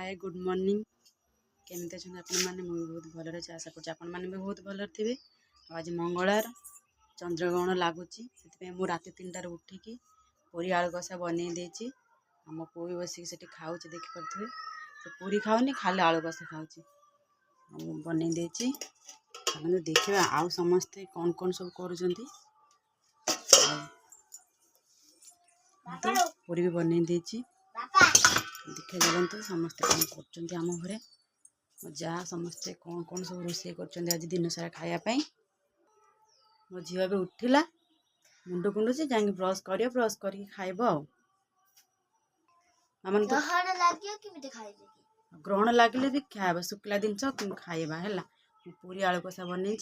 Hi good morning केमती अच्छा आपण मैंने मुझे बहुत भल अच्छे आशा कर भी बहुत भल थे। आज मंगलवार चंद्रग्रहण लगुच से रात 3टार उठिकी पूरी आलू कषा बनई देती आम पु भी बसिक से खाऊ देखिपे से पूरी खाऊनी खाली आलू कषा खाऊ बनई देती देखा आउ समस्ते कौन कौन सब कर पूरी भी बनई देती देखा चलते समस्ते कौन करम घरे मो जा समस्ते कौन कौन सब रोषे कर आज दिन सारा खायापी मो झील भी उठिला मुंड कुंडुची जाए ब्रश कर ब्रश करके खाइब ग्रहण लगे भी खाइबा शुक्ला जिन खाइबा है पूरी आलू कषा बनई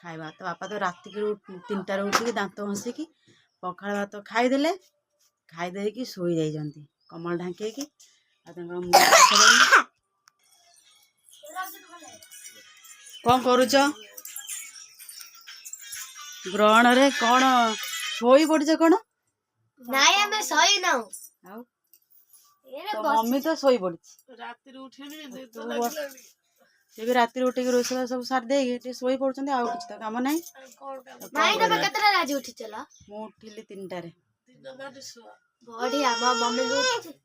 खाइबा तो बापा तो रात 3टार उठिकी दांत घसिकी पखाड़ भात खाईदे खाईदे कि शोई जाइए कमल ढांकी कौन करुच ग्रहण रे कौन शोई पड़छ कौन मम्मी तो शोई पड़ी से भी रात उठिक रोष सब सार दे शोई पड़ते आउ कि तो कम ना उठिली 3टार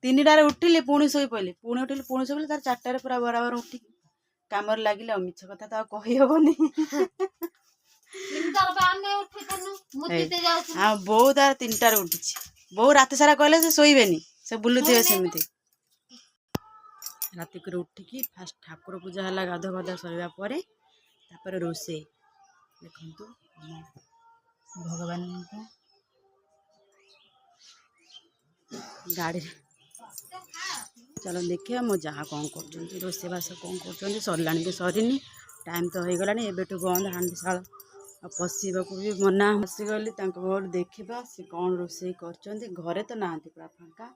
3टार उठिली पुणी शोई पड़े पुणी उठिली पुणी शोई तार 4टार पूरा बराबर उठिक काम लगे मिछ कथा तो कही हेनी हाँ बो तार 3टार उठी बो रात सारा कहले से शोबेनी से बुलुवे सेमती रातिक उठिकी फास्ट ठाकुर पूजा है गाध गाधा सर पर रोषे देखु भगवान को गाड़ी चलो देखिए मो जहाँ कौन कर रोषेबास कौन कर सरला कि सरनी टाइम तो हो गलानी एबेठू बंद हांडी शाल पशिबा भी मना हसीगली देखा सी कौन रोषे कर घरे तो ना पूरा फांका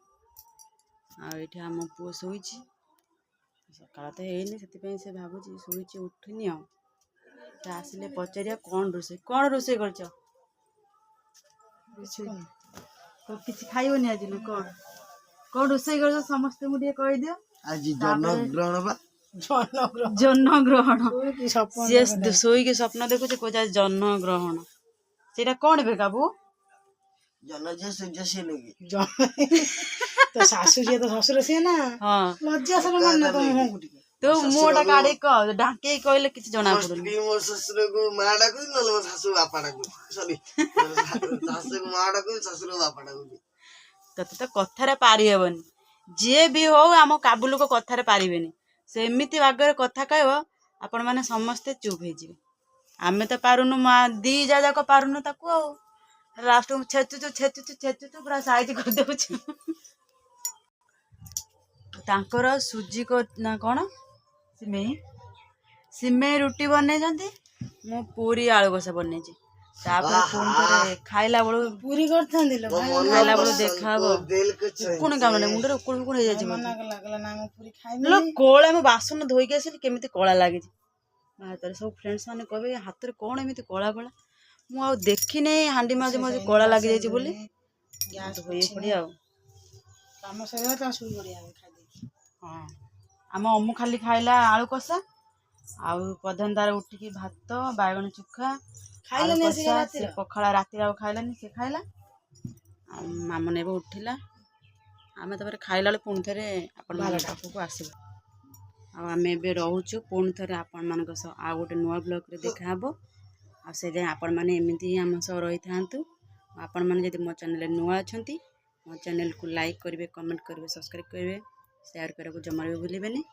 आठ आम पुओ शोई सकाल तो है से भावुँ शोई उठुनी आसिले पचार कौन रोषे कर किसी खाइबनी आज ना कौन कौन रोषे कर समस्ते मुझे कहीदियो आज जन्मग्रहण जन्म ग्रहण सी शोक स्वप्न देखुचे कह जन्म ग्रहण से कौन बे काबू तो सासू जी तो ससुर सी ना हाँ लज्जा सर मन तुम तो मुटा काढ़े कह ढाके कहले किसी जना पड़ुनी मो ससुर को मां डाकु न मो सासू बापा डाकु सॉरी सासू को मां डाकु ससुर बापा डाकु तते तो कथारे पारि हेबनी जे भी हो आम काबुल को कथारे पारिबेनी सेमिति बागरे कथा कहब आपण माने समस्ते चुप हो जिवे आमे तो पारुनु दी जाक पारुनु ताकू आ लास्ट में छेचुचु पूरा साइज कर देउछु तांकर सुजी को ना कौन सिमेई सिमेई रुटी बनै मु पूरी आलू कषा बनै पुणी खाइला बेलू पूरी करथांदी लो खाइला बेलू देखा उकुण काम ना मुंडे उकुण उकुण हो जाए कला मो बासन धोईकी आसिली केमिति कला लगे हाथ सब फ्रेंड्स मैंने कहे हाथ में कौन एमती कला कला मु देखी नहीं हांडी माजे माजे कला लगी जाइए बोली पड़ी हाँ आम अमु खाली खाइला आलू कषा आउ प्रधान तार उठिकी भात बैगन चुखा पखाड़ा राति खाइलानी से खाइला मामन एवं उठिला आम खाइला बेले पुणी थे आपण पाखक आसब आम रोचु पुणी थे आपण मान आ गोटे नुआ ब्लॉग रे देखा आ से जाए आपण मैंने एमती ही आम सह रही था आपण मैंने जब मो चैनल नुआ अच्छा मो चैनल को लाइक करेंगे कमेंट करेंगे सब्सक्राइब करेंगे शेयर करने को जमा भी भूलें।